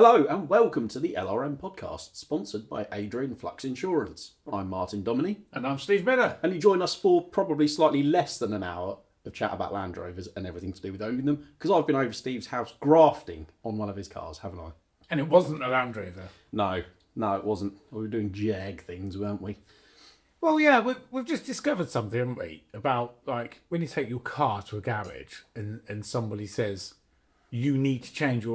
Hello and welcome to the LRM podcast, sponsored by Adrian Flux Insurance. I'm Martin Dominy. And I'm Steve Miller. And you join us for probably slightly less than an hour of chat about Land Rovers and everything to do with owning them, because I've been over Steve's house grafting on one of his cars, haven't I? And it wasn't a Land Rover. No, it wasn't. We were doing Jaaaaag things, weren't we? Well, yeah, we've just discovered something, haven't we? About, like, when you take your car to a garage and somebody says, you need to change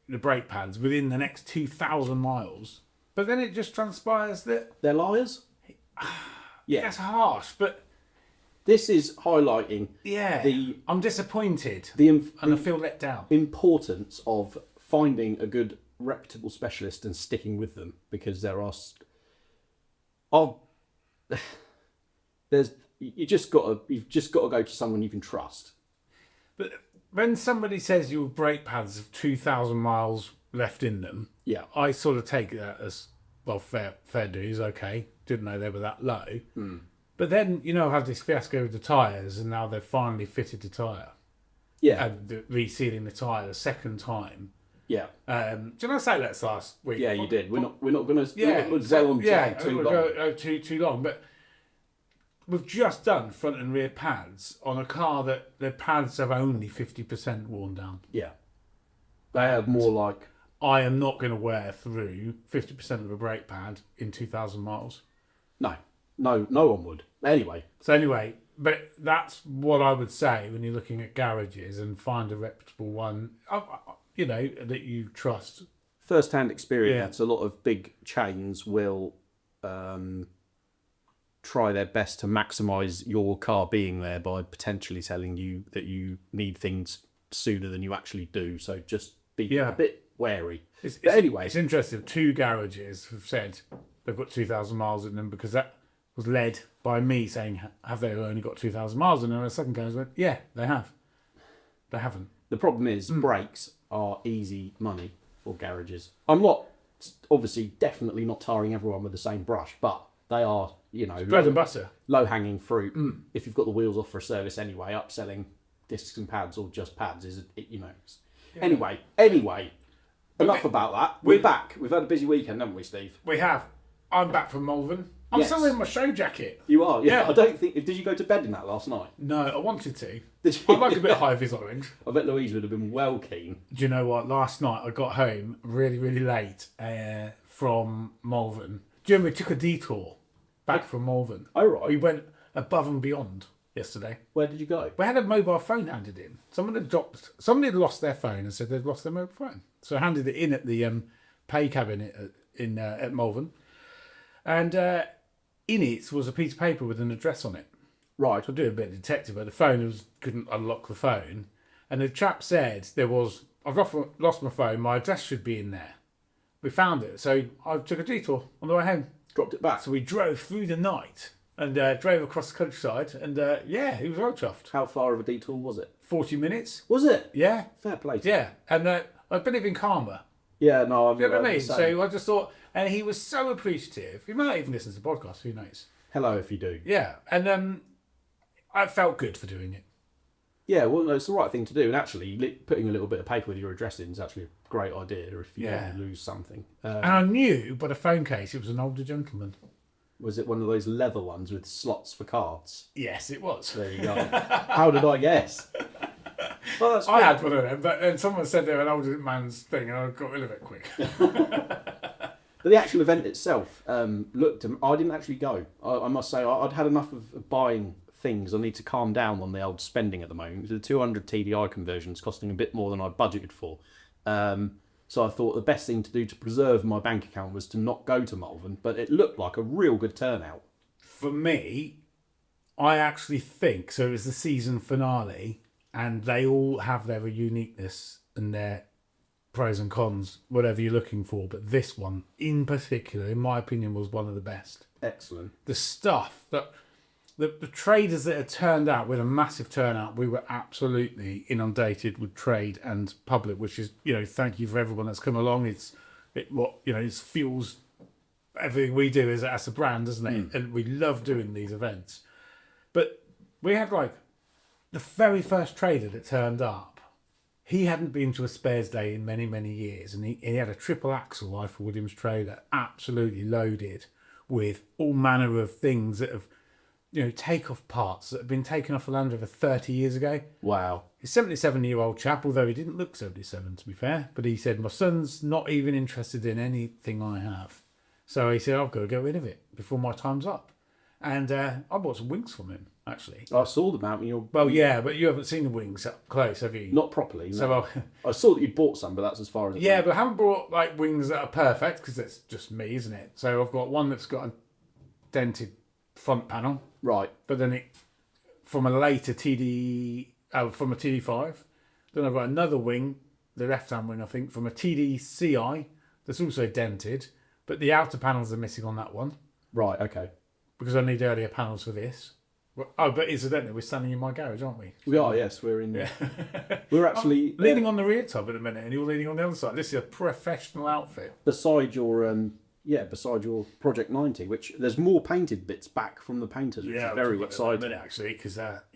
the brake pads within the next 2,000 miles. But then it just transpires that... They're liars? Yeah. That's harsh, but... This is highlighting I'm disappointed and I feel let down. Importance of finding a good reputable specialist and sticking with them, because there are... you've just got to go to someone you can trust. But when somebody says your brake pads have 2,000 miles left in them, yeah, I sort of take that as, well, fair dues, okay. Didn't know they were that low. But then, I've had this fiasco with the tyres, and now they've finally fitted the tyre. Yeah. And resealing the tyre the second time. Yeah. Did I say that last week? Yeah, you did. We're not going to dwell on too long. Too long, but we've just done front and rear pads on a car that the pads have only 50% worn down. Yeah. They are more like... I am not going to wear through 50% of a brake pad in 2,000 miles. No one would. Anyway, but that's what I would say when you're looking at garages, and find a reputable one, that you trust. First-hand experience, a lot of big chains will try their best to maximise your car being there by potentially telling you that you need things sooner than you actually do. So just be a bit wary. Anyway, it's interesting. 2 garages have said they've got 2,000 miles in them, because that was led by me saying, have they only got 2,000 miles? And then the second garage went, yeah, they have. They haven't. The problem is brakes are easy money for garages. I'm not, obviously, definitely not tarring everyone with the same brush, but they are, bread and butter. Low-hanging fruit. If you've got the wheels off for a service anyway, upselling discs and pads or just pads is, Anyway, enough about that. We're back. We've had a busy weekend, haven't we, Steve? We have. I'm back from Malvern. I'm still in my show jacket. You are? Yeah. I don't think... Did you go to bed in that last night? No, I wanted to. Did you? I like a bit of high-vis orange. I bet Louise would have been well keen. Do you know what? Last night I got home really, really late from Malvern. Do you remember we took a detour back from Malvern? Oh, right. We went above and beyond yesterday. Where did you go? We had a mobile phone handed in. Somebody had lost their phone and said they'd lost their mobile phone. So I handed it in at the pay cabin at Malvern. And in it was a piece of paper with an address on it. Right. So I do a bit of detective, but the phone couldn't unlock the phone. And the chap said I've lost my phone, my address should be in there. We found it, so I took a detour on the way home. Dropped it back. So we drove through the night and drove across the countryside, and he was well chuffed. How far of a detour was it? 40 minutes. Was it? Yeah. Fair play. Yeah, and I've been even calmer. Yeah, no, I've You know what I mean? So I just thought, and he was so appreciative. He might even listen to the podcast, who knows? Hello if you do. Yeah, and I felt good for doing it. Yeah, well, no, it's the right thing to do. And actually, putting a little bit of paper with your address in is actually a great idea if you lose something. And I knew by the phone case it was an older gentleman. Was it one of those leather ones with slots for cards? Yes, it was. There you go. How did I guess? Well, that's I had one of them, but then someone said they were an older man's thing, and I got rid of it quick. But the actual event itself I didn't actually go. I must say, I'd had enough of buying things. I need to calm down on the old spending at the moment. The 200 TDI conversion's costing a bit more than I budgeted for. So I thought the best thing to do to preserve my bank account was to not go to Malvern, but it looked like a real good turnout. For me, I actually think, so it was the season finale, and they all have their uniqueness and their pros and cons, whatever you're looking for, but this one in particular, in my opinion, was one of the best. Excellent. The stuff that the traders that had turned out with a massive turnout, we were absolutely inundated with trade and public, which is, thank you for everyone that's come along. It fuels everything we do as a brand, doesn't it? And we love doing these events. But we had the very first trader that turned up. he hadn't been to a spares day in many, many years, and he had a triple axle Life Williams trailer, absolutely loaded with all manner of things that have, take-off parts that have been taken off a Land Rover 30 years ago. Wow. He's a 77-year-old chap, although he didn't look 77, to be fair. But he said, my son's not even interested in anything I have. So he said, I've got to get rid of it before my time's up. And I bought some wings from him, actually. I saw them out in your... Well, yeah, but you haven't seen the wings up close, have you? Not properly, no. So I saw that you'd bought some, but that's as far as it yeah, went. but I haven't brought like wings that are perfect, because that's just me, isn't it? So I've got one that's got a dented front panel. Right. But then it, from a later from a TD5. Then I've got another wing, the left-hand wing, I think, from a TDCI that's also dented, but the outer panels are missing on that one. Right, okay. Because I need earlier panels for this. Oh, but incidentally, we're standing in my garage, aren't we? We are, yes. We're in there. We're actually... I'm leaning on the rear tub at the minute, and you're leaning on the other side. This is a professional outfit. Beside your Project 90, which there's more painted bits back from the painters, which is very exciting. Actually, because I've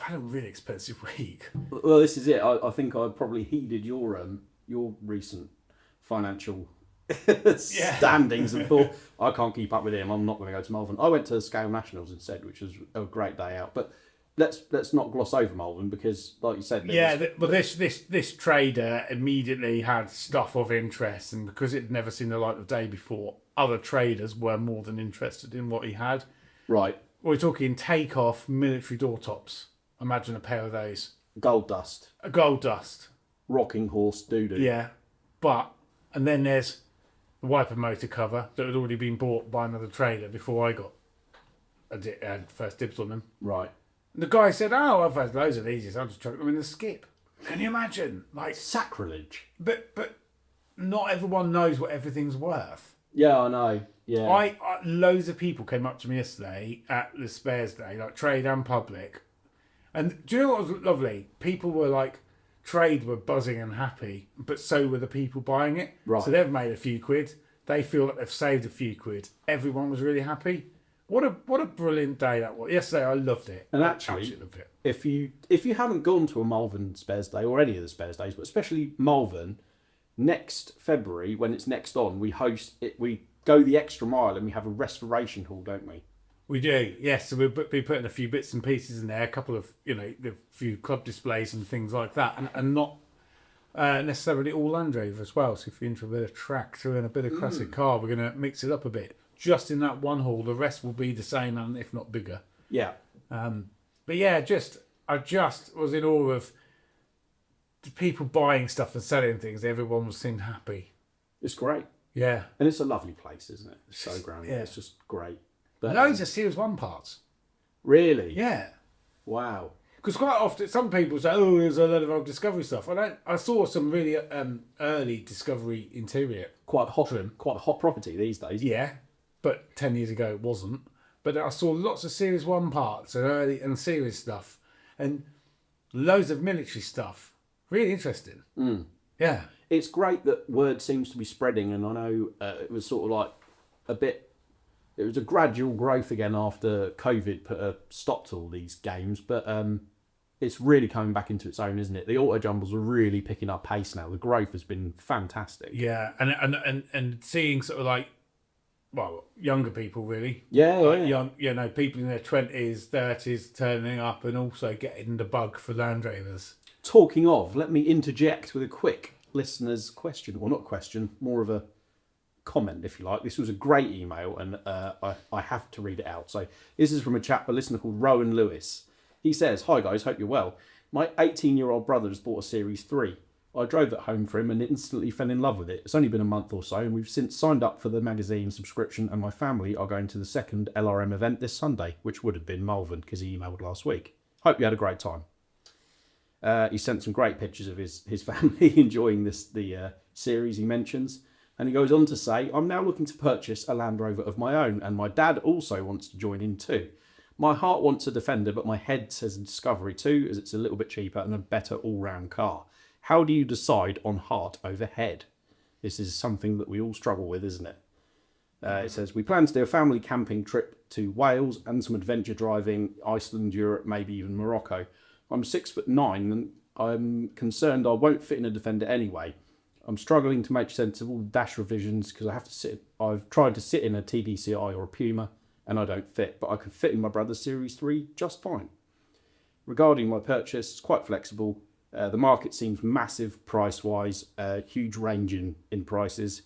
had a really expensive week. Well, this is it. I think I probably heeded your recent financial standings and thought, I can't keep up with him. I'm not going to go to Malvern. I went to Scale Nationals instead, which was a great day out. But let's not gloss over Malvern, because, like you said, but this trader immediately had stuff of interest, and because it had never seen the light of day before, other traders were more than interested in what he had. Right. We're talking take-off military door tops. Imagine a pair of those. Gold dust. A gold dust. Rocking horse doo-doo. Yeah, and then there's the wiper motor cover that had already been bought by another trader before I had first dibs on them. Right. The guy said, "Oh, I've had loads of these. I'll just chuck them in the skip." Can you imagine? Like sacrilege. But not everyone knows what everything's worth. Yeah, I know. Yeah. I loads of people came up to me yesterday at the spares day, like trade and public. And do you know what was lovely? People were like, trade were buzzing and happy, but so were the people buying it. Right. So they've made a few quid. They feel like they've saved a few quid. Everyone was really happy. What a brilliant day that was. Yesterday I loved it. And actually, loved it. if you haven't gone to a Malvern Spares Day or any of the Spares Days, but especially Malvern, next February when it's next on, we host it. We go the extra mile and we have a restoration hall, don't we? We do, yes. So we'll be putting a few bits and pieces in there, a couple of a few club displays and things like that, and not necessarily all Land Rover as well. So if you're into a bit of tractor and a bit of classic car, we're going to mix it up a bit. Just in that one hall, the rest will be the same, and if not bigger. Yeah. But yeah, I just was in awe of the people buying stuff and selling things. Everyone seemed happy. It's great. Yeah. And it's a lovely place, isn't it? It's so grand. Yeah. It's just great. But, loads of Series 1 parts. Really? Yeah. Wow. Because quite often, some people say, "Oh, there's a lot of old Discovery stuff." I saw some really early Discovery interior. Quite a hot property these days. Yeah, but 10 years ago it wasn't. But I saw lots of Series 1 parts and early and Series stuff, and loads of military stuff. Really interesting. Mm. Yeah. It's great that word seems to be spreading, and I know it was sort of like it was a gradual growth again after COVID put a stop to all these games, but it's really coming back into its own, isn't it? The Autojumbles are really picking up pace now. The growth has been fantastic. Yeah, and seeing sort of like, well, younger people really. Yeah, like yeah. People in their 20s, 30s turning up and also getting the bug for Land Rovers. Talking of, let me interject with a quick listener's question. Well, not question, more of a comment, if you like. This was a great email, and I have to read it out. So this is from a listener called Rowan Lewis. He says, "Hi guys, hope you're well. My 18-year-old brother has bought a Series 3. I drove it home for him and instantly fell in love with it. It's only been a month or so, and we've since signed up for the magazine subscription, and my family are going to the second LRM event this Sunday, which would have been Malvern because he emailed last week. Hope you had a great time." He sent some great pictures of his family enjoying the series he mentions. And he goes on to say, "I'm now looking to purchase a Land Rover of my own, and my dad also wants to join in too. My heart wants a Defender, but my head says a Discovery too, as it's a little bit cheaper and a better all-round car. How do you decide on heart over head?" This is something that we all struggle with, isn't it? It says, "We plan to do a family camping trip to Wales and some adventure driving, Iceland, Europe, maybe even Morocco. I'm 6'9", and I'm concerned I won't fit in a Defender anyway. I'm struggling to make sense of all the dash revisions because I've tried to sit in a TDCi or a Puma and I don't fit, but I can fit in my brother's Series 3 just fine. Regarding my purchase, it's quite flexible. The market seems massive price-wise, huge range in prices.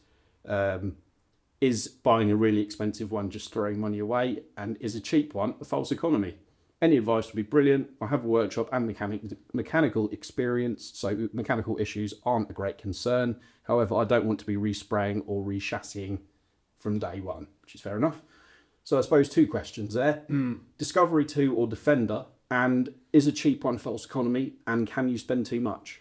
Is buying a really expensive one just throwing money away, and is a cheap one a false economy? Any advice would be brilliant. I have a workshop and mechanical experience, so mechanical issues aren't a great concern. However, I don't want to be respraying or re-chassising from day one, which is fair enough. So I suppose 2 questions there. Discovery 2 or Defender, and is a cheap one false economy, and can you spend too much?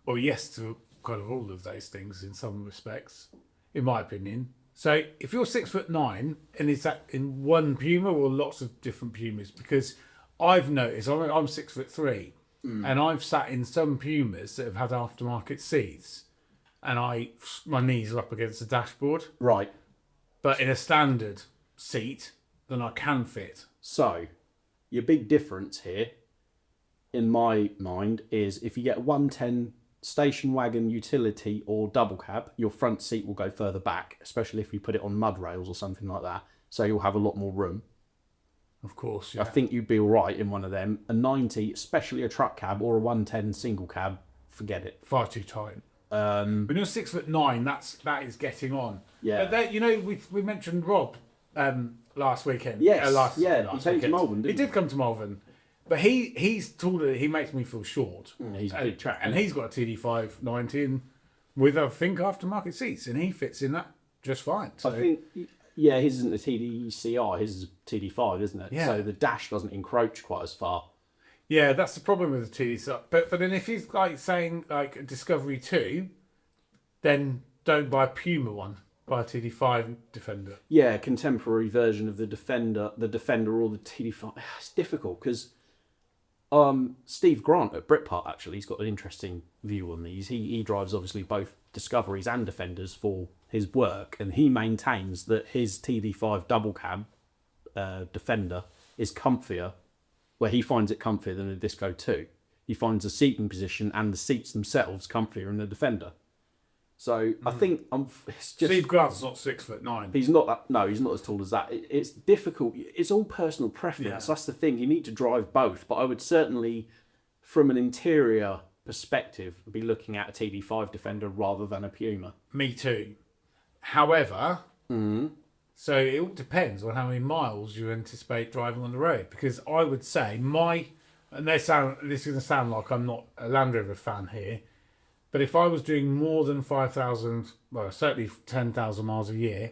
Well, yes to kind of all of those things in some respects, in my opinion. So if you're 6'9", and is that in one Puma or lots of different Pumas? Because I've noticed, I'm 6'3", and I've sat in some Pumas that have had aftermarket seats, and my knees are up against the dashboard. Right. But in a standard seat, then I can fit. So, your big difference here, in my mind, is if you get a 110 station wagon, utility or double cab, your front seat will go further back, especially if you put it on mud rails or something like that, so you'll have a lot more room. Of course, yeah. I think you'd be all right in one of them. A 90, especially a truck cab or a 110 single cab, forget it. Far too tight. When you're 6'9", that is getting on. Yeah. But we mentioned Rob last weekend. Yes. Last he came weekend. to Malvern, He did come to Malvern. But he's taller. He makes me feel short. He's a big chap. And he's got a TD5 90 with, I think, aftermarket seats. And he fits in that just fine. So. I think, yeah, his isn't a TDCi. His is a TD5, isn't it? Yeah. So the dash doesn't encroach quite as far. Yeah, that's the problem with the TDCi. But then if he's like saying like a Discovery 2, then don't buy a Puma one. Buy a TD5 Defender. Yeah, contemporary version of the Defender or the TD5. It's difficult because Steve Grant at Britpart, actually, he's got an interesting view on these. He drives obviously both Discoveries and Defenders for his work, and he maintains that his TD5 double cab Defender is comfier, where he finds it comfier than a Disco 2. He finds the seating position and the seats themselves comfier in the Defender. So I think it's just... Steve Grant's not 6'9". He's not that. No, he's not as tall as that. It's difficult. It's all personal preference. Yeah. That's the thing. You need to drive both. But I would certainly, from an interior perspective, be looking at a TD5 Defender rather than a Puma. Me too. However, so it all depends on how many miles you anticipate driving on the road. Because I would say this is going to sound like I'm not a Land Rover fan here, but if I was doing more than 5,000, well, certainly 10,000 miles a year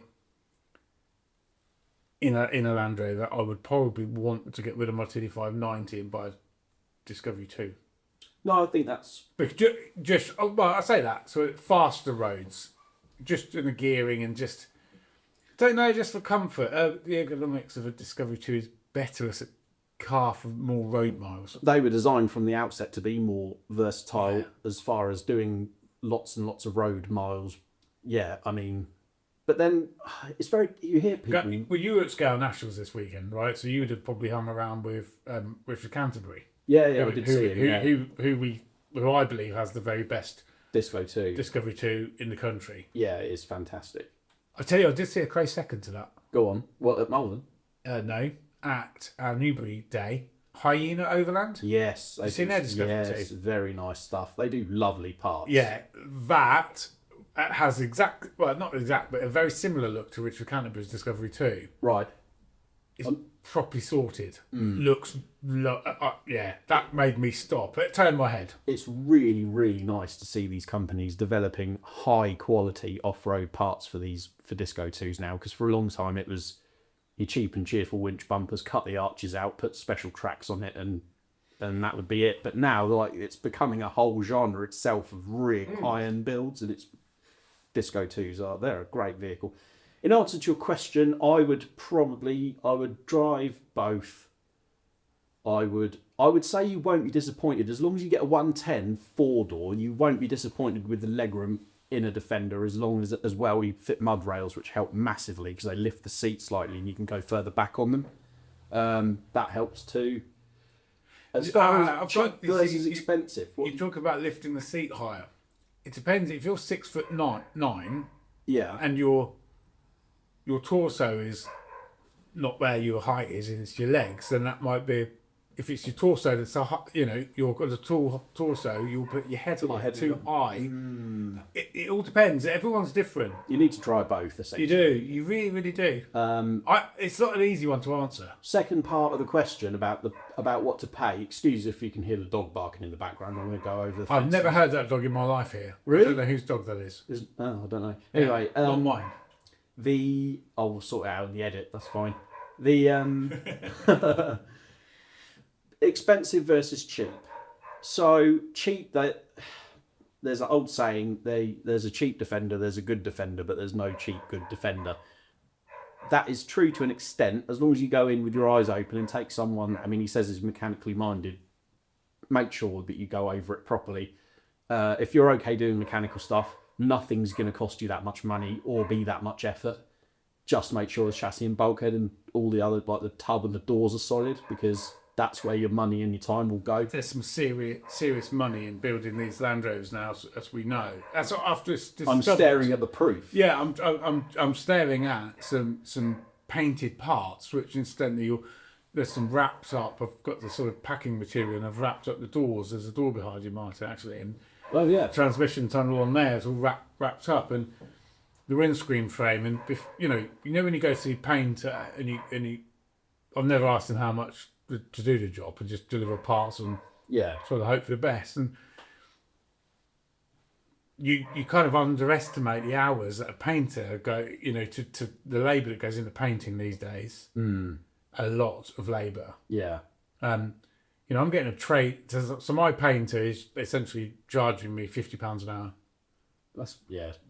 in a Land Rover, I would probably want to get rid of my TD5 90 and buy a Discovery 2. No, I think that's... I say that, so faster roads, just in the gearing and just, don't know, just for comfort. The ergonomics of a Discovery 2 is better as a car for more road miles. They were designed from the outset to be more versatile as far as doing lots and lots of road miles. Yeah, I mean... But then, it's very... You hear people... Well, you were at Scale Nationals this weekend, right? So you would have probably hung around with Richard Canterbury. Yeah, I did see him. Who I believe has the very best Discovery 2 in the country. Yeah, it is fantastic. I tell you, I did see a close second to that. Go on. What, at Malvern? No, at our Newbury Day, Hyena Overland. Yes. You've seen their Discovery 2? Yes, very nice stuff. They do lovely parts. Yeah, that has not exact, but a very similar look to Richard Canterbury's Discovery 2. Right. It's properly sorted. Looks, that made me stop. It turned my head. It's really, really nice to see these companies developing high quality off-road parts for Disco 2s now, because for a long time it was your cheap and cheerful winch bumpers, cut the arches out, put special tracks on it, and that would be it. But now, it's becoming a whole genre itself of really high-end builds, and it's Disco 2s they're a great vehicle. In answer to your question, I would drive both. I would say you won't be disappointed as long as you get a 110 4-door. You won't be disappointed with the legroom in a Defender as long as well you fit mud rails, which help massively because they lift the seat slightly and you can go further back on them. That helps too. As far as I've cheap got- versus expensive. You talk about lifting the seat higher. It depends. If you're 6'9" Yeah. and your torso is not where your height is, and it's your legs, then that might be. If it's your torso that's you've got a tall torso, you'll put your head My on head too high. It all depends. Everyone's different. You need to try both, essentially. You do. You really, really do. It's not an easy one to answer. Second part of the question about what to pay. Excuse if you can hear the dog barking in the background. I'm going to go over the fence. I've never heard that dog in my life here. Really? I don't know whose dog that is. I don't know. Anyway, Not mine. I'll sort it out in the edit. That's fine. The expensive versus cheap. So cheap, there's an old saying, there's a cheap defender, there's a good defender, but there's no cheap good defender. That is true to an extent, as long as you go in with your eyes open and take someone, I mean, he says is mechanically minded, make sure that you go over it properly. If you're okay doing mechanical stuff, nothing's going to cost you that much money or be that much effort. Just make sure the chassis and bulkhead and all the other, like the tub and the doors are solid, because that's where your money and your time will go. There's some serious money in building these Land Rovers now, as we know. That's after I'm staring at the proof. Yeah, I'm staring at some painted parts, which incidentally there's some wraps up. I've got the sort of packing material, and I've wrapped up the doors. There's a door behind you, Martin, actually, and Oh yeah, transmission tunnel on there is all wrapped up, and the windscreen frame, and when you go see paint and you I've never asked them how much to do the job, and just deliver parts and sort of hope for the best. And you kind of underestimate the hours that a painter to the labour that goes into painting these days. A lot of labour. Yeah. I'm getting a trade. So my painter is essentially charging me £50 an hour. That's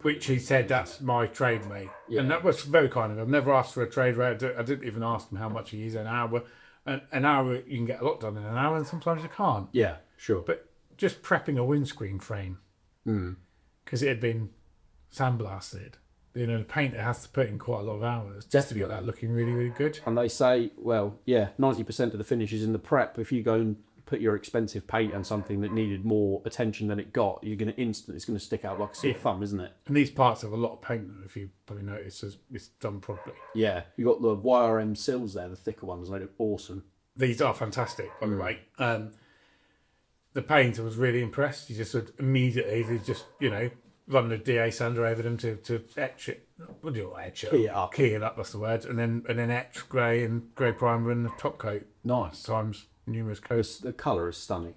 Which he said that's my trade rate, Yeah. and that was very kind of him. I've never asked for a trade rate. I didn't even ask him how much he is an hour. An hour, you can get a lot done in an hour, and sometimes you can't. Yeah, sure. But just prepping a windscreen frame, because it had been sandblasted, the painter has to put in quite a lot of hours just to get that looking really, really good. And they say, 90% of the finish is in the prep. If you go and put your expensive paint on something that needed more attention than it got, it's going to stick out like a sore thumb, isn't it? And these parts have a lot of paint, if you probably notice, it's done properly. Yeah, you got the YRM sills there, the thicker ones, and they look awesome. These are fantastic, by the way. The painter was really impressed. He just said immediately, run the DA sander over them to etch it. What do you etch it? Key it up, that's the word. And then etch grey and grey primer and the top coat. Nice. Times numerous coats. The colour is stunning.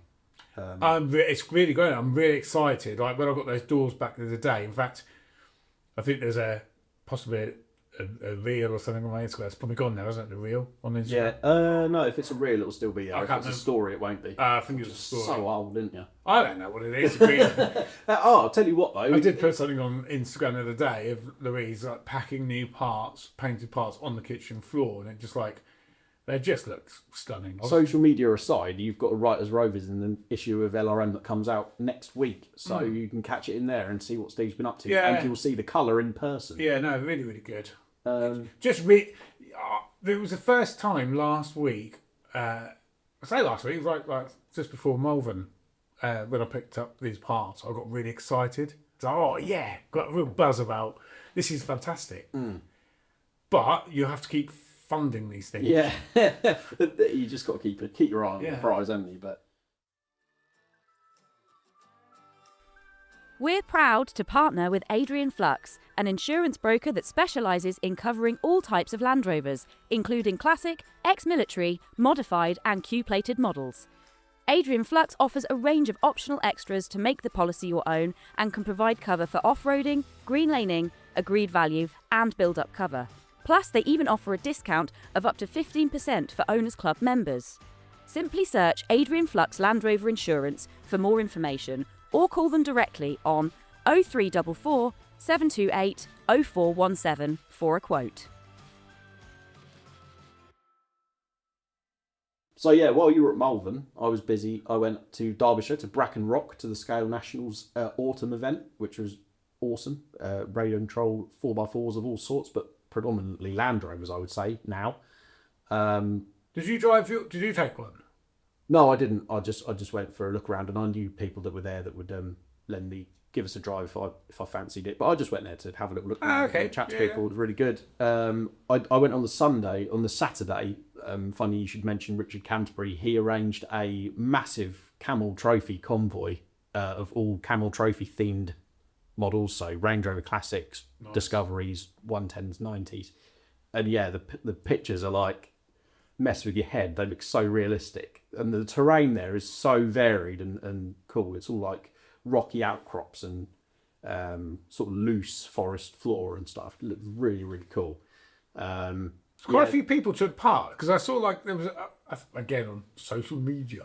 It's really great. I'm really excited. Like when I got those doors back the other day. In fact, I think there's possibly a reel or something on my Instagram. It's probably gone now, isn't it? The reel on Instagram. Yeah. No, if it's a reel, it'll still be there. I If can't it's a remember. story, it won't be. I think it's a story. So old, didn't you? I don't know what it is. I'll tell you what though. I did put something on Instagram the other day of Louise like packing new parts, painted parts on the kitchen floor, and it just they just look stunning. Social media aside, you've got a Writers Rovers in the issue of LRM that comes out next week, so you can catch it in there and see what Steve's been up to, and you'll see the colour in person. Yeah, no, really, really good. There was the first time last week. I say last week, like just before Malvern, when I picked up these parts, I got really excited. So, got a real buzz about this. Is fantastic. But you have to keep funding these things. Yeah, you just got to keep your eye on the prize, haven't you? But we're proud to partner with Adrian Flux, an insurance broker that specialises in covering all types of Land Rovers, including classic, ex-military, modified and Q-plated models. Adrian Flux offers a range of optional extras to make the policy your own and can provide cover for off-roading, green laning, agreed value and build-up cover. Plus, they even offer a discount of up to 15% for Owners Club members. Simply search Adrian Flux Land Rover Insurance for more information or call them directly on 0344 728 0417 for a quote. so while you were at Malvern, I was busy. I went to Derbyshire, to Bracken Rock, to the Scale Nationals autumn event, which was awesome. Radio control 4x4s of all sorts, but predominantly Land Rovers, I would say now. Did you drive? Did you take one? No, I didn't. I just went for a look around, and I knew people that were there that would give us a drive if I fancied it. But I just went there to have a little look around, okay. and chat to people. It was really good. I went on the Sunday. On the Saturday, funny you should mention Richard Canterbury. He arranged a massive Camel Trophy convoy of all Camel Trophy themed models. So Range Rover Classics, Nice. Discoveries, 110s, 90s, and yeah, the pictures are like mess with your head. They look so realistic, and the terrain there is so varied and cool. It's all like rocky outcrops and sort of loose forest floor and stuff. It looks really, really cool. Quite a few people took part, because I saw like there was again on social media.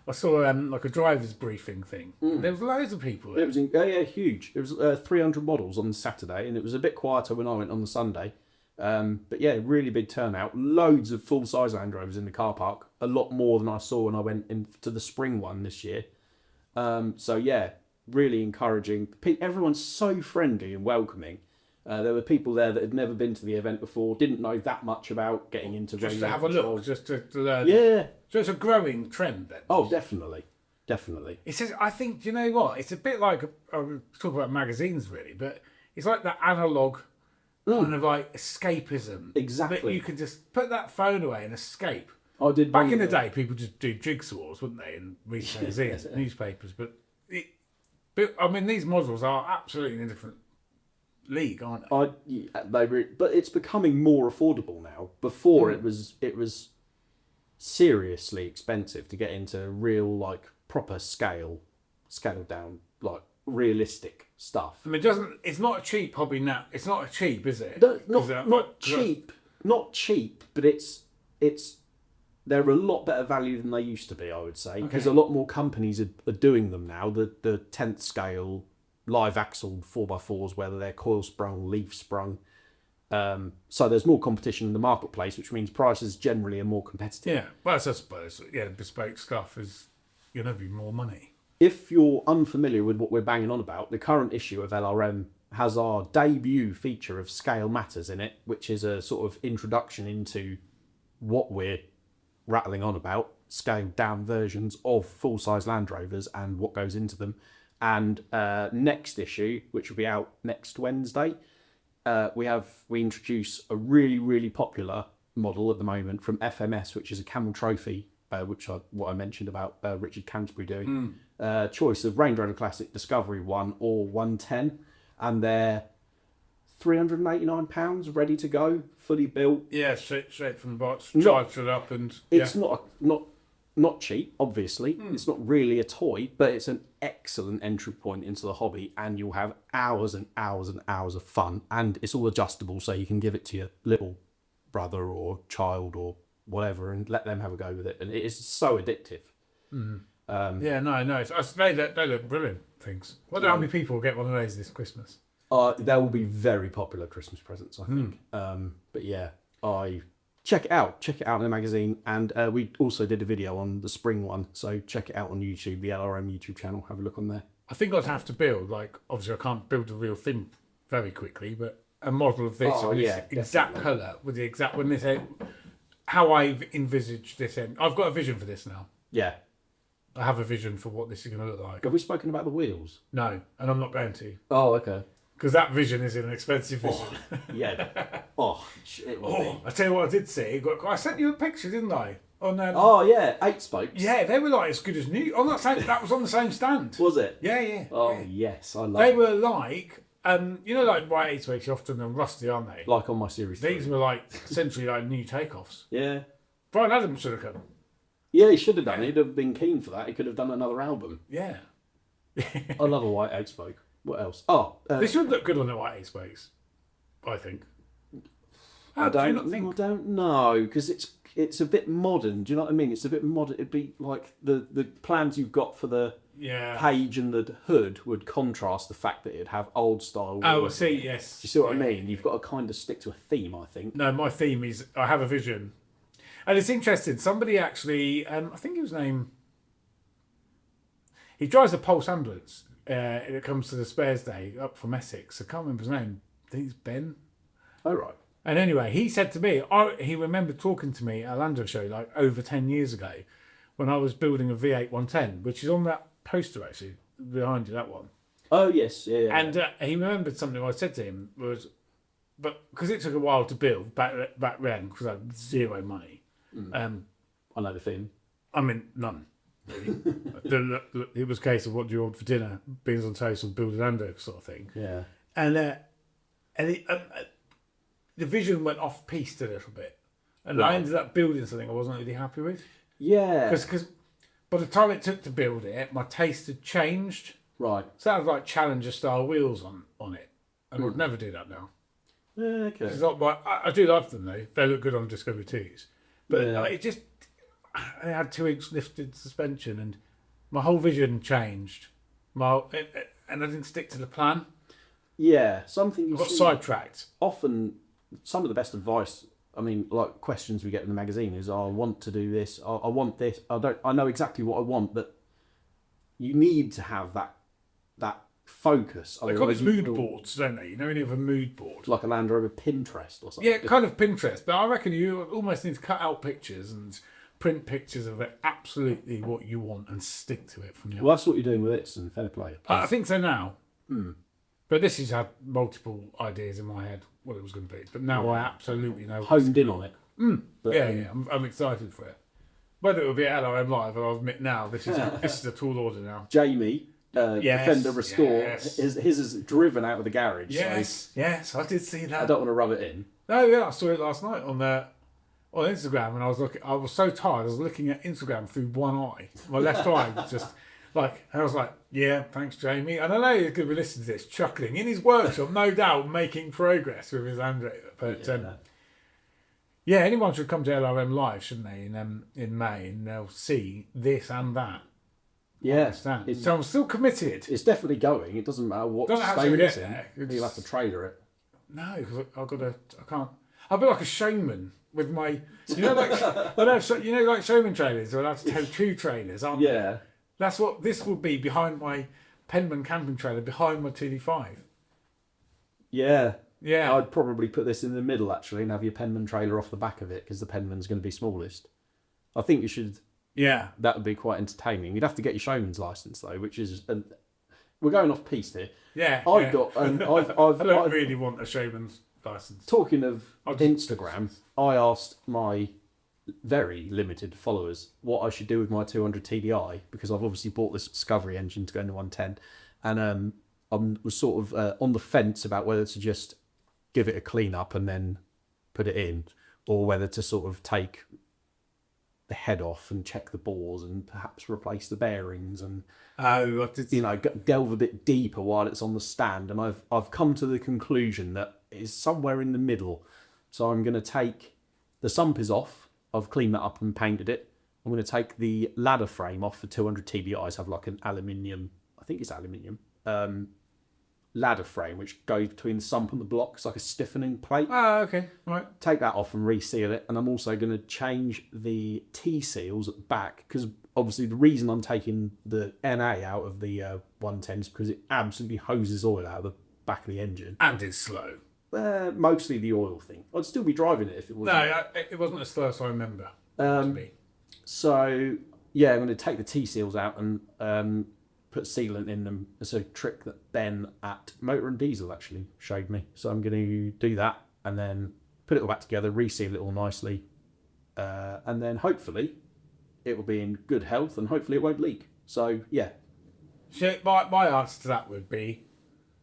I saw like a driver's briefing thing. There was loads of people. It was huge. It was 300 models on Saturday, and it was a bit quieter when I went on the Sunday. But yeah, really big turnout. Loads of full-size Land Rovers in the car park. A lot more than I saw when I went into the spring one this year. So yeah, really encouraging. Everyone's so friendly and welcoming. There were people there that had never been to the event before, didn't know that much about getting into just to have a look, just to learn. Yeah. So it's a growing trend then. Oh, definitely. It says, I think, do you know what? It's a bit like, I was talking about magazines really, but it's like the analogue kind of like escapism. Exactly. That you can just put that phone away and escape. I did. Back in the day, people just do jigsaws, wouldn't they, and read magazines, newspapers. But I mean, these models are absolutely in a different league, aren't they? But it's becoming more affordable now. Before it was seriously expensive to get into real like proper scaled down like realistic stuff. I mean, it's not a cheap hobby now. It's not cheap, is it? Not cheap, but it's they're a lot better value than they used to be, I would say, because a lot more companies are doing them now. The 10th scale live axle 4x4s, whether they're coil sprung, leaf sprung. So there's more competition in the marketplace, which means prices generally are more competitive. Yeah, well, I suppose bespoke stuff is going to be more money. If you're unfamiliar with what we're banging on about, the current issue of LRM has our debut feature of Scale Matters in it, which is a sort of introduction into what we're rattling on about, scaled down versions of full-size Land Rovers and what goes into them. And next issue, which will be out next Wednesday, we introduce a really, really popular model at the moment from FMS, which is a Camel Trophy, what I mentioned about Richard Canterbury doing. Choice of Range Rover Classic, Discovery 1 or 110, and they're £389 ready to go, fully built. Yeah, straight from the box, charged it up, and it's not cheap, obviously. It's not really a toy, but it's an excellent entry point into the hobby, and you'll have hours and hours and hours of fun. And it's all adjustable, so you can give it to your little brother or child or whatever, and let them have a go with it. And it is so addictive. They look brilliant things. Wonder how many people will get one of those this Christmas. They will be very popular Christmas presents, I think. But yeah, check it out in the magazine, and we also did a video on the spring one, so check it out on YouTube, the LRM YouTube channel. Have a look on there. I think I'd have to build, like, obviously I can't build a real thing very quickly, but a model of this exact colour with the exact how I've envisaged this end. I've got a vision for this now. Yeah. I have a vision for what this is going to look like. Have we spoken about the wheels? No, and I'm not going to. Oh, okay. Because that vision is an expensive vision. Yeah. I tell you what I did see. I sent you a picture, didn't I? On oh, yeah. 8 spokes. Yeah, they were like as good as new. That was on the same stand. Was it? Yeah. Oh, yes. I love They it. were like, like white 8 spokes are often rusty, aren't they? Like on my Series 3. These were like essentially like new takeoffs. Yeah. Brian Adams should have come. Yeah, he should have done. He'd have been keen for that. He could have done another album. Yeah. I love a white 8 spoke. What else? Oh, this would look good on the white 8 spokes, I think. I don't know, because it's a bit modern. Do you know what I mean? It's a bit modern. It'd be like the plans you've got for the page and the hood would contrast the fact that it'd have old style. Oh, I see. Yes. Do you see what I mean? You've got to kind of stick to a theme, I think. No, my theme is I have a vision, and it's interesting. Somebody actually, I think his name. He drives a Pulse ambulance. And it comes to the spares day up from Essex. I can't remember his name. I think it's Ben. Oh, right. And anyway, he said to me, he remembered talking to me at a Land Rover show like over 10 years ago when I was building a V8 110, which is on that poster actually behind you, that one. Oh yes, yeah. And he remembered something I said to him was, but because it took a while to build back then, because I had zero money. I know the thing. I mean, none. Really. It was a case of what do you want for dinner? Beans on toast or build an Ando sort of thing. Yeah. And the vision went off piste a little bit, and I ended up building something I wasn't really happy with. Yeah. Because by the time it took to build it, my taste had changed. Right. Sounds like Challenger style wheels on it, and I'd never do that now. Yeah, okay. It's not I do love them though; they look good on Discovery 2s. But it just, I had 2-inch lifted suspension, and my whole vision changed. And I didn't stick to the plan. Yeah, something you I got see sidetracked. often. Some of the best advice, I mean, like questions we get in the magazine is, I want to do this. I want this. I know exactly what I want, but you need to have that focus. They call it mood boards, don't they? You know, any of a mood board. Like a Land Rover Pinterest or something. Yeah, kind of Pinterest, but I reckon you almost need to cut out pictures and print pictures of it, absolutely what you want, and stick to it from there. Well, that's what you're doing with it, and fair play. I think so now. But this has had multiple ideas in my head what it was going to be. But now I absolutely know. Honed in on it. But, I'm excited for it. Whether it will be at LRM Live, I'll admit now, this is a tall order now. Jamie, Yes, Defender Restore, yes. his is driven out of the garage. Yes, yes, I did see So that. I don't want to rub it in. No, yeah, I saw it last night on Instagram, and I was so tired. I was looking at Instagram through one eye. My left eye was just like, I was like, yeah, thanks, Jamie. And I know he's going to be listening to this, chuckling in his workshop, no doubt, making progress with his Land Rover. But yeah, anyone should come to LRM Live, shouldn't they, in May, and they'll see this and that. Yeah, So I'm still committed. it's definitely going. It doesn't matter what Doesn't have to state get it's in. there. You'll have to trailer it. No, because I can't. I'll be like a showman with my, like showman trailers. I'll have to have 2 trailers, aren't Yeah. they? That's what this will be behind my Penman camping trailer, behind my 2D5. Yeah. Yeah. I'd probably put this in the middle, actually, and have your Penman trailer off the back of it, because the Penman's going to be smallest. I think you should... Yeah. That would be quite entertaining. You'd have to get your showman's license, though, which is... we're going off piste here. Yeah. I've got... I don't really want a showman's license. Talking of I'll just- Instagram, I asked my very limited followers what I should do with my 200 TDI, because I've obviously bought this Discovery engine to go into 110, and I was sort of on the fence about whether to just give it a clean up and then put it in, or whether to sort of take the head off and check the bores and perhaps replace the bearings and delve a bit deeper while it's on the stand. And I've come to the conclusion that it's somewhere in the middle. So I'm going to take the sumpers off. I've cleaned that up and painted it. I'm going to take the ladder frame off for 200 TDIs. Have like an aluminium, I think it's aluminium, ladder frame which goes between the sump and the block. It's like a stiffening plate. Oh, okay, right. Take that off and reseal it, and I'm also going to change the T-seals at the back, because obviously the reason I'm taking the NA out of the 110 is because it absolutely hoses oil out of the back of the engine. And it's slow. Mostly the oil thing. I'd still be driving it if it wasn't. No, it wasn't as slow as I remember. So yeah, I'm going to take the T-seals out and put sealant in them. It's a trick that Ben at Motor and Diesel actually showed me. So I'm going to do that and then put it all back together, reseal it all nicely, and then hopefully it will be in good health and hopefully it won't leak. So yeah. So my answer to that would be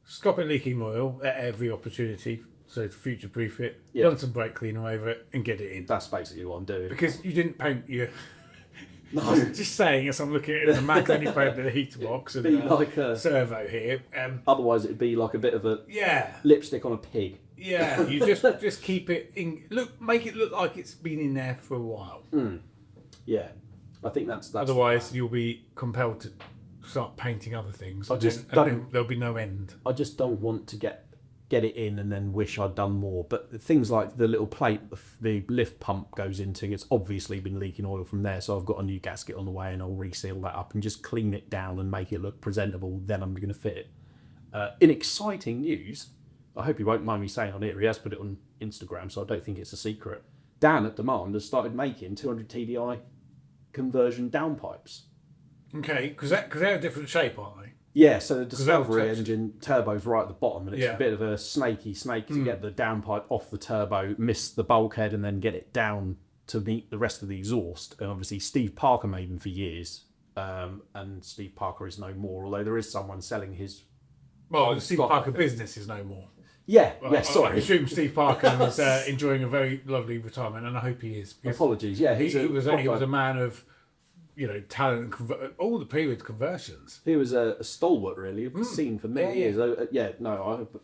stop it leaking oil at every opportunity, so to future-proof it, run some brake cleaner over it and get it in. That's basically what I'm doing. Because you didn't paint your... No. Just saying, as I'm looking at the Mac, only painted the heater box and like a servo here. Otherwise, it'd be like a bit of a Yeah. lipstick on a pig. Yeah, you just keep it in. Make it look like it's been in there for a while. Yeah, I think that's Otherwise, you'll be compelled to start painting other things. I just and then there'll be no end. I just don't want to get it in and then wish I'd done more. But things like the little plate the lift pump goes into, it's obviously been leaking oil from there. So I've got a new gasket on the way and I'll reseal that up and just clean it down and make it look presentable. Then I'm going to fit it. In exciting news, I hope you won't mind me saying on it, he has put it on Instagram, so I don't think it's a secret. Dan at Demand has started making 200 TDI conversion downpipes. Okay, because they're a different shape, aren't they? Yeah, so the they'll Discovery touch- engine turbo's right at the bottom, and it's Yeah. a bit of a snaky to get the downpipe off the turbo, miss the bulkhead, and then get it down to meet the rest of the exhaust. And obviously, Steve Parker made them for years, and Steve Parker is no more. Although there is someone selling his. Well, the Steve Slot. Parker business is no more. Yeah, Well, yeah. I Sorry, assume Steve Parker is enjoying a very lovely retirement, and I hope he is. because apologies. Yeah, He was proper- a man of, talent and all the period conversions. He was a stalwart, really, of the scene for many years. I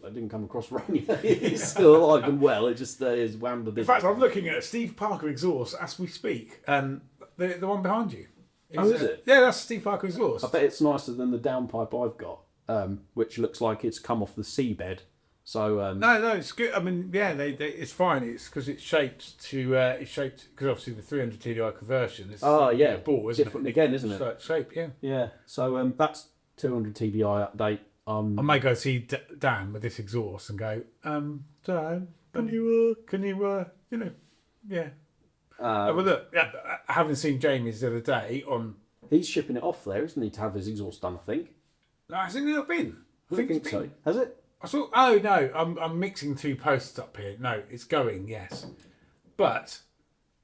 didn't come across Rainy. He's still alive and well. It just is wound the In business. fact, I'm looking at a Steve Parker exhaust as we speak, and the one behind you. Is it? Yeah, that's Steve Parker exhaust. I bet it's nicer than the downpipe I've got, which looks like it's come off the seabed. So No, it's good. I mean, yeah, it's fine. It's because it's shaped because obviously the 300 TDI conversion is ball, isn't different it? again, isn't it? So it's shape, yeah. Yeah. So that's 200 TDI update. I may go see Dan with this exhaust and go, Dan, can you, yeah. Have a look. Yeah, having seen Jamie's the other day on. He's shipping it off there, isn't he, to have his exhaust done? I think. No, has it not been? I think so. Has it? I saw. Oh no, I'm mixing two posts up here. No, it's going. Yes, but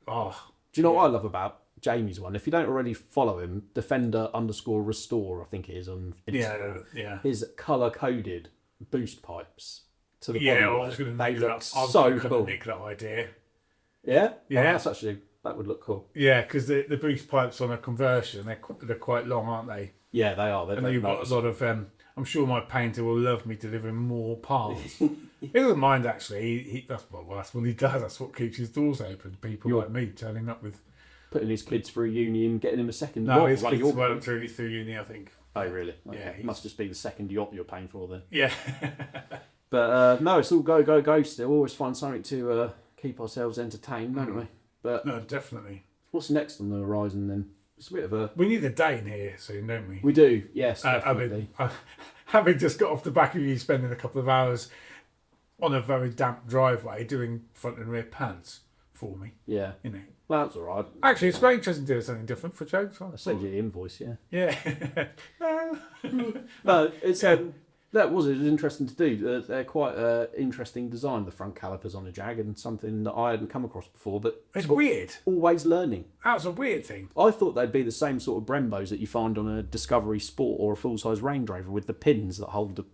do you know what I love about Jamie's one? If you don't already follow him, Defender_Restore, I think it is on Instagram. Yeah. His colour coded boost pipes to the Yeah, bottom. I was going to They nick look that. I was so going to cool. nick that idea. Yeah. Yeah. That's actually that would look cool. Yeah, because the boost pipes on a conversion, they're quite long, aren't they? Yeah, they are. They're And very you've got nice. a lot of. I'm sure my painter will love me delivering more parts. He doesn't mind actually. That's what he does. That's what keeps his doors open. People like me turning up with. Putting his kids through uni and getting him a second No, yacht. his Like kids you're- weren't through uni, I think. Oh, really? Okay. Yeah, It must just be the second yacht you're paying for then. Yeah. But no, it's all go still. Always find something to keep ourselves entertained, don't we? But No, definitely. what's next on the horizon then? It's a bit of a... We need a day in here soon, don't we? We do, yes, I definitely. mean, having just got off the back of you spending a couple of hours on a very damp driveway doing front and rear pants for me, Yeah. Well, that's all right. Actually, it's very interesting to do something different for jokes. I'll send you the invoice, yeah. Yeah. No, it's... It was interesting to do. They're quite interesting design, the front calipers on a Jag, and something that I hadn't come across before, but It's weird. always learning. That's a weird thing. I thought they'd be the same sort of Brembos that you find on a Discovery Sport or a full-size Range Rover with the pins that hold the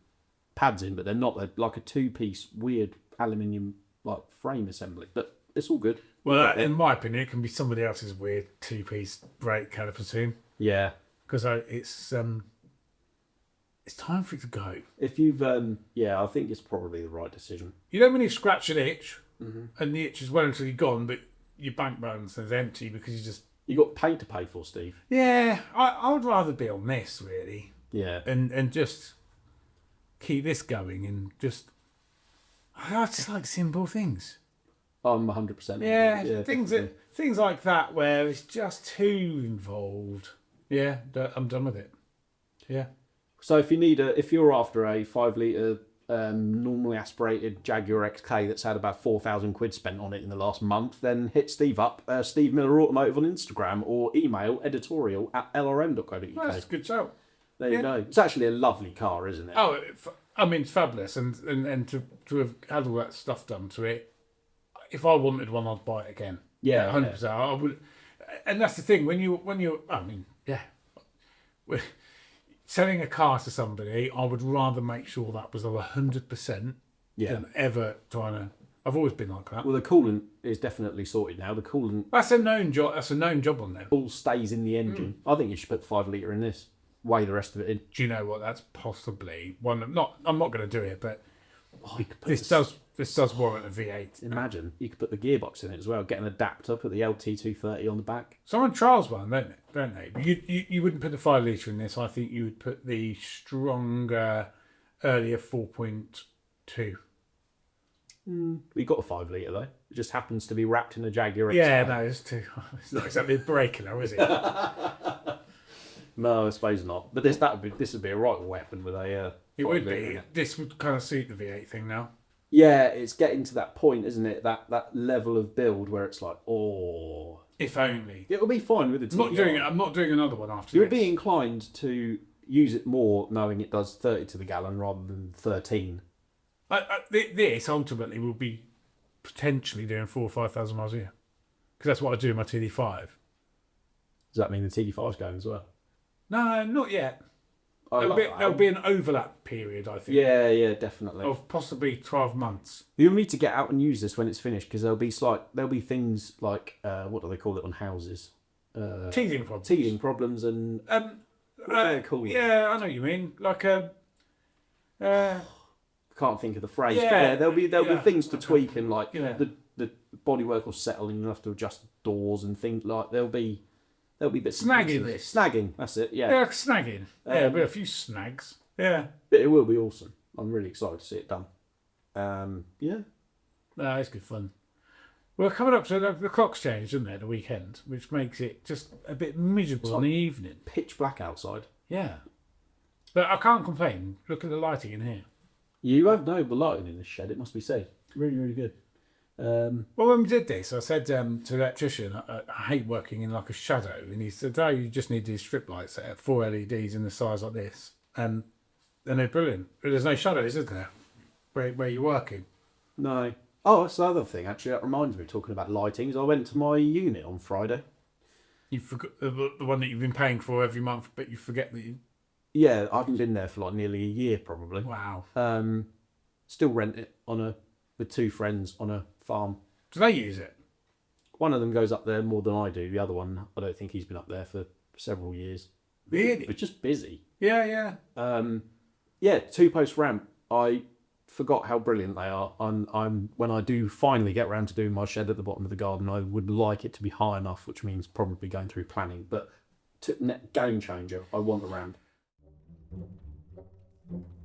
pads in, but they're not. They're like a two-piece weird aluminium like frame assembly. But it's all good. Well, in my opinion, it can be somebody else's weird two-piece brake caliper soon. Yeah. Because it's time for it to go. If you've, I think it's probably the right decision. You know when you scratch an itch, and the itch is well and truly gone, but your bank balance is empty because you just... You got paint to pay for, Steve. Yeah, I would rather be on this, really. Yeah. And just keep this going and just... I just like simple things. I'm 100%. Yeah, things definitely. things like that where it's just too involved. Yeah, I'm done with it. Yeah. So if you're after a 5 litre normally aspirated Jaguar XK that's had about 4,000 quid spent on it in the last month, then hit Steve up, Steve Miller Automotive on Instagram, or email editorial@lrm.co.uk. Well, that's a good show. There you go. It's actually a lovely car, isn't it? Oh, I mean, it's fabulous, and to have had all that stuff done to it. If I wanted one, I'd buy it again. Yeah, 100%. I would, and that's the thing when you. I mean, yeah. Selling a car to somebody, I would rather make sure that was 100% than ever trying to. I've always been like that. Well, the coolant is definitely sorted now. The coolant That's a known job. That's a known job on them. all stays in the engine. I think you should put 5 litre in this. Weigh the rest of it in. Do you know what? That's possibly one. I'm not going to do it, but You could put this does warrant a V8. Imagine you could put the gearbox in it as well. Get an adapter, put the LT230 on the back. Someone trials one, don't they? But you wouldn't put the 5 litre in this. I think you would put the stronger, earlier 4.2. We got a 5 litre though. It just happens to be wrapped in a Jaguar XK. Yeah, no, it's too. It's not exactly a breaker, though, is it? No, I suppose not. But this would be a right weapon with a. It 5 would litre in be. it. This would kind of suit the V8 thing now. Yeah, it's getting to that point, isn't it? That level of build where it's like, oh, If only. It'll be fine with the TDI. I'm not doing it. I'm not doing another one after You'll this. be inclined to use it more knowing it does 30 to the gallon rather than 13. This ultimately will be potentially doing 4,000 or 5,000 miles a year, because that's what I do in my TD5. Does that mean the TD5's going as well? No, not yet. I love that. There'll be an overlap period, I think. Yeah, definitely. Of possibly 12 months. You'll need to get out and use this when it's finished, because there'll be things like what do they call it on houses? Teething problems. Teething problems and cool. Yeah, I know what you mean. Like a. Can't think of the phrase. Yeah, there'll be things to tweak and like Yeah. the bodywork will settle and you'll have to adjust doors and things like there'll be bits and Snagging pieces. this. Snagging, that's it. Yeah. Yeah, snagging. There'll be a few snags. Yeah. But it will be awesome. I'm really excited to see it done. Yeah. No, it's good fun. We're coming up to the clock's changed, isn't it, the weekend, which makes it just a bit miserable in the evening. Pitch black outside. Yeah. But I can't complain. Look at the lighting in here. You have noble lighting in this shed, it must be said. Really, really good. Well, when we did this, I said to the electrician, I hate working in like a shadow. And he said, oh, you just need these strip lights at 4 LEDs in the size like this. And they're brilliant. There's no shadows, is there? Where you're working. No. Oh, that's the other thing, actually. That reminds me, talking about lighting, is I went to my unit on Friday. You forgot the one that you've been paying for every month, but you forget that you... Yeah, I haven't been there for like nearly a year, probably. Wow. Still rent it with two friends on a farm. Do they use it? One of them goes up there more than I do. The other one, I don't think he's been up there for several years. Really? But just busy. Yeah. Yeah, 2-post ramp. I forgot how brilliant they are. I'm when I do finally get around to doing my shed at the bottom of the garden, I would like it to be high enough, which means probably going through planning. But game changer. I want the ramp.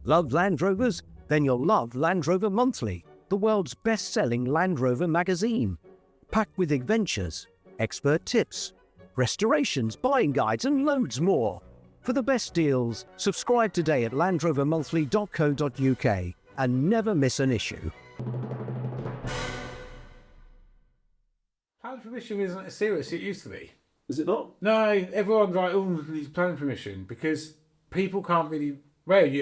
Love Land Rovers? Then you'll love Land Rover Monthly, the world's best-selling Land Rover magazine. Packed with adventures, expert tips, restorations, buying guides and loads more. For the best deals, subscribe today at landrovermonthly.co.uk and never miss an issue. Planning permission isn't as serious as it used to be. Is it not? No, everyone's like, oh, needs planning permission, because people can't really,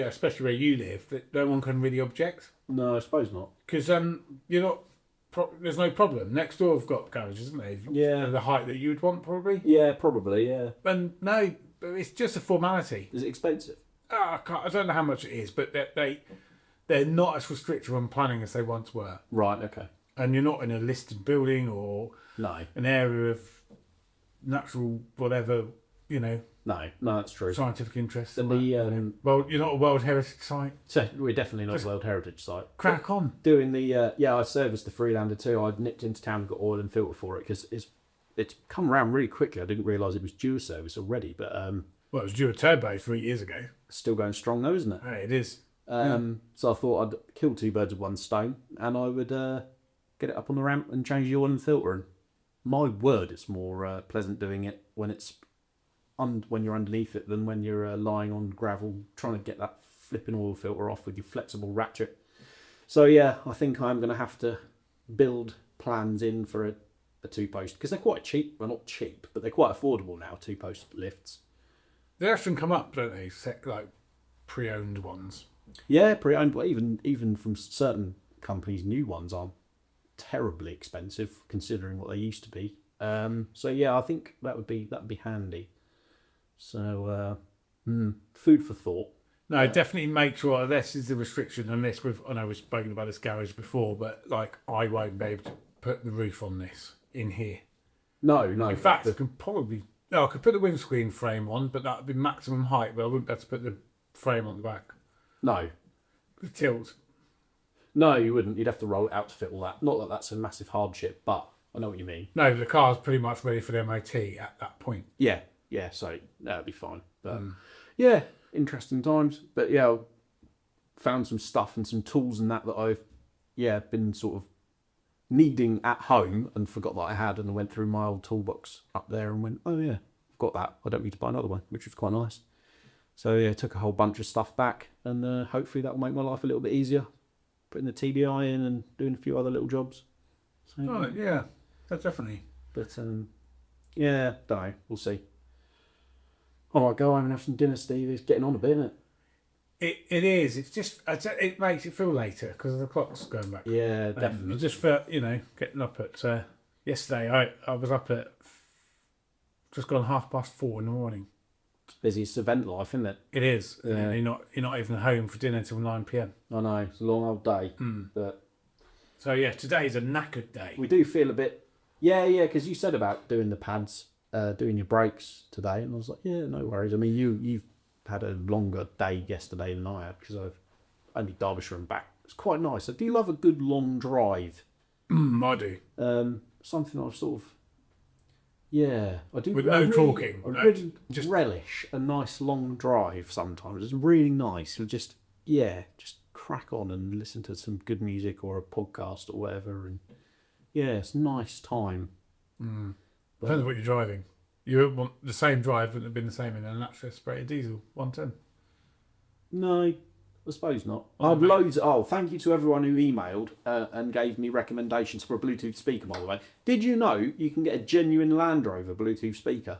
especially where you live, that no one can really object. No, I suppose not. Because you're not, there's no problem. Next door have got garages, isn't they? Yeah. The height that you would want, probably. Yeah, probably, yeah. And no, but it's just a formality. Is it expensive? I don't know how much it is, but they're not as restrictive on planning as they once were. Right, okay. And you're not in a listed building or No. an area of natural whatever, No, that's true. scientific interest. The, Well, you're not a World Heritage Site. so we're definitely not a World Heritage Site. Crack on. Doing the I serviced the Freelander too. I nipped into town and got oil and filter for it because it's come around really quickly. I didn't realise it was due a service already, but Well, it was due a turbo 3 years ago. still going strong though, isn't it? Hey, it is. So I thought I'd kill two birds with one stone, and I would get it up on the ramp and change the oil and filter. And my word, it's more pleasant doing it when when you're underneath it than when you're lying on gravel trying to get that flipping oil filter off with your flexible ratchet. So yeah, I think I'm going to have to build plans in for a 2-post because they're quite cheap. Well, not cheap, but they're quite affordable now. 2-post lifts. They often come up, don't they? Like pre-owned ones. Yeah, pre-owned, but even from certain companies, new ones aren't terribly expensive considering what they used to be. So yeah, I think that'd be handy. So food for thought. No, definitely make sure this is the restriction. And this, I know we've spoken about this garage before, but like I won't be able to put the roof on this in here. No. In fact, I could probably I could put the windscreen frame on, but that would be maximum height. But I wouldn't be able to put the frame on the back. No. The tilt. No, you wouldn't. You'd have to roll it out to fit all that. Not that that's a massive hardship, but I know what you mean. No, the car's pretty much ready for the MOT at that point. Yeah, so that'd be fine. But yeah, interesting times. But yeah, found some stuff and some tools and that I've been sort of needing at home and forgot that I had, and I went through my old toolbox up there and went, oh yeah, I've got that. I don't need to buy another one, which was quite nice. So yeah, took a whole bunch of stuff back, and hopefully that will make my life a little bit easier. Putting the TDI in and doing a few other little jobs. So, Oh yeah, that's definitely. But Yeah, don't know. We'll see. All right, go home and have some dinner, Steve. It's getting on a bit, isn't it? It is. It's just it makes it feel later because the clock's going back. Yeah, definitely. I just felt, getting up at yesterday. I was up at just gone 4:30 in the morning. It's busy. It's event life, isn't it? It is. Yeah. You're not even home for dinner till 9 p.m. I know. It's a long old day. But So yeah, today's a knackered day. we do feel a bit... Yeah, because you said about doing the pads, doing your brakes today, and I was like, yeah, no worries. I mean, you've had a longer day yesterday than I had because I've only Derbyshire and back. It's quite nice. I do love a good long drive. I do. Something I've sort of... Yeah, I do. With no talking. I really just relish a nice long drive sometimes. It's really nice. You'll just crack on and listen to some good music or a podcast or whatever. And yeah, it's a nice time. Depends what you're driving. You want the same drive wouldn't have been the same in an naturally aspirated diesel 110. No, I suppose not. I had loads. Thank you to everyone who emailed and gave me recommendations for a Bluetooth speaker, by the way. Did you know you can get a genuine Land Rover Bluetooth speaker?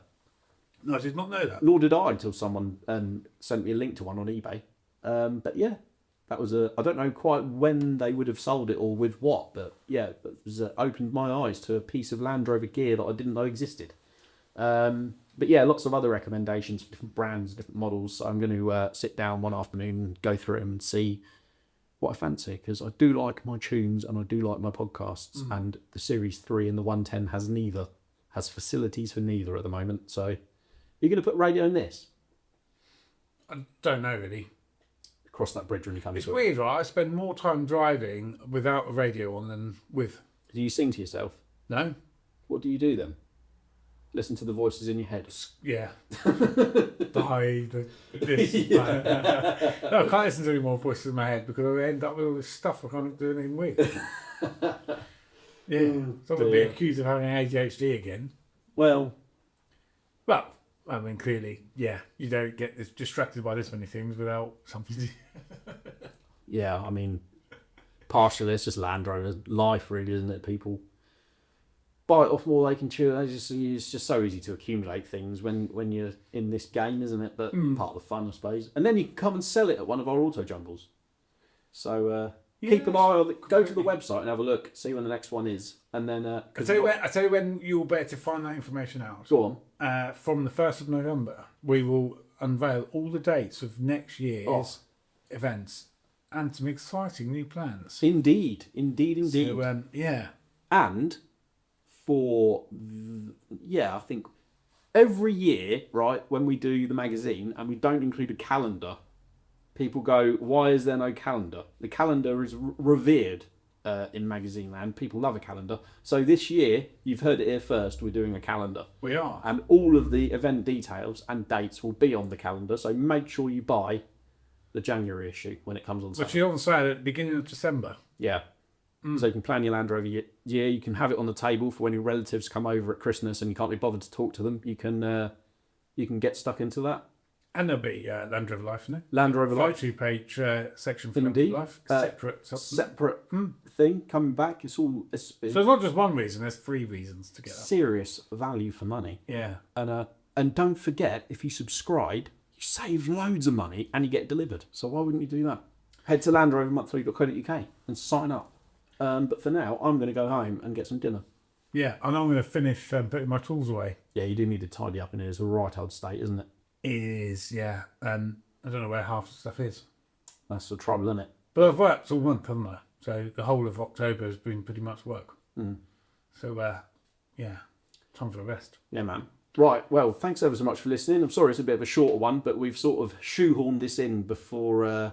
No, I did not know that. Nor did I until someone sent me a link to one on eBay. But yeah, that was I don't know quite when they would have sold it or with what, but yeah, it was, opened my eyes to a piece of Land Rover gear that I didn't know existed. But yeah, lots of other recommendations for different brands, different models. So I'm going to sit down one afternoon and go through them and see what I fancy, because I do like my tunes and I do like my podcasts, and the Series 3 and the 110 has facilities for neither at the moment. So you're going to put radio in this? I don't know really. Cross that bridge when you come It's to it. weird, right? I spend more time driving without a radio on than with. Do you sing to yourself? No? What do you do then? Listen to the voices in your head. Yeah. This. No, I can't listen to any more voices in my head because I end up with all this stuff I can't do anything with. Yeah. So I'm going to be accused of having ADHD again. Well, I mean, clearly, yeah, you don't get distracted by this many things without something to... yeah, I mean, partially it's just Land Rover life, really, isn't it? People bite off more they can chew. It's just so easy to accumulate things when you're in this game, isn't it? But part of the fun, I suppose. And then you can come and sell it at one of our Autojumbles. So keep an eye on it. Go to the website and have a look, see when the next one is. And then... I tell you when you'll be able to find that information out. Go on. From the 1st of November, we will unveil all the dates of next year's events and some exciting new plans. Indeed. So, yeah. And I think every year, right, when we do the magazine and we don't include a calendar, people go, why is there no calendar? The calendar is revered in magazine land. People love a calendar. So this year, you've heard it here first, we're doing a calendar. We are. And all of the event details and dates will be on the calendar. So make sure you buy the January issue when it comes on sale. Which is on sale at the beginning of December. Yeah. So you can plan your Land Rover year. You can have it on the table for when your relatives come over at Christmas and you can't be bothered to talk to them. You can get stuck into that. And there'll be Land Rover Life, no? Land Rover Life. 2-page section for Land Indeed. Rover Life. Separate thing coming back. So it's not just one reason, there's 3 reasons to get that. Serious value for money. Yeah. And don't forget, if you subscribe, you save loads of money and you get it delivered. So why wouldn't you do that? Head to landrovermonthly.co.uk and sign up. But for now, I'm going to go home and get some dinner. Yeah, and I'm going to finish putting my tools away. Yeah, you do need to tidy up in it. It's a right old state, isn't it? It is, yeah. I don't know where half the stuff is. That's the trouble, isn't it? But I've worked all month, haven't I? So the whole of October has been pretty much work. So, yeah, time for a rest. Yeah, man. Right, well, thanks ever so much for listening. I'm sorry it's a bit of a shorter one, but we've sort of shoehorned this in before...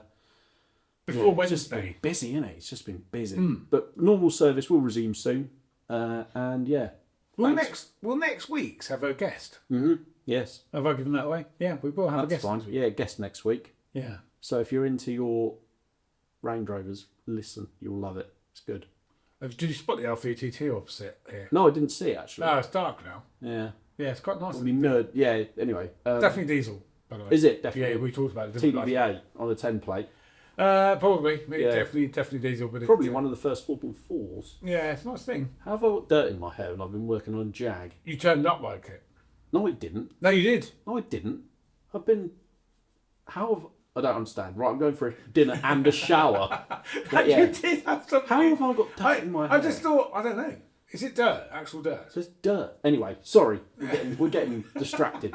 Wednesday. Busy, isn't it? It's just been busy. But normal service will resume soon. And yeah. Will next week's have a guest? Yes. Have I given that away? Yeah, we will have a guest. Fine. Yeah, guest next week. Yeah. So if you're into your Range Rovers, listen. You'll love it. It's good. Did you spot the L3TT opposite here? No, I didn't see it actually. No, it's dark now. Yeah. Yeah, it's quite nice. I mean, nerd. Yeah. Anyway. Definitely diesel, by the way. Is it definitely? Yeah, we talked about it. TBVA on the 10 plate. Probably. Yeah. Definitely diesel. But Probably one of the first 4.4s. Yeah, it's a nice thing. How have I got dirt in my hair and I've been working on a Jaaag? You turned up like it. No, it didn't. No, you did. No, I didn't. I've been... How have... I don't understand. Right, I'm going for a dinner and a shower. But yeah. You did have something. How have I got dirt in my hair? I just thought, I don't know. Is it dirt? Actual dirt? It's just dirt. Anyway, sorry. We're getting distracted.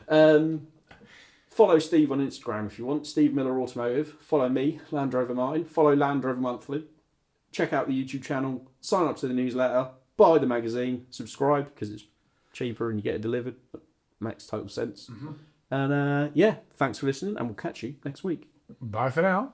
Follow Steve on Instagram if you want. Steve Miller Automotive. Follow me, Land Rover Mine. Follow Land Rover Monthly. Check out the YouTube channel. Sign up to the newsletter. Buy the magazine. Subscribe because it's cheaper and you get it delivered. Makes total sense. And yeah, thanks for listening and we'll catch you next week. Bye for now.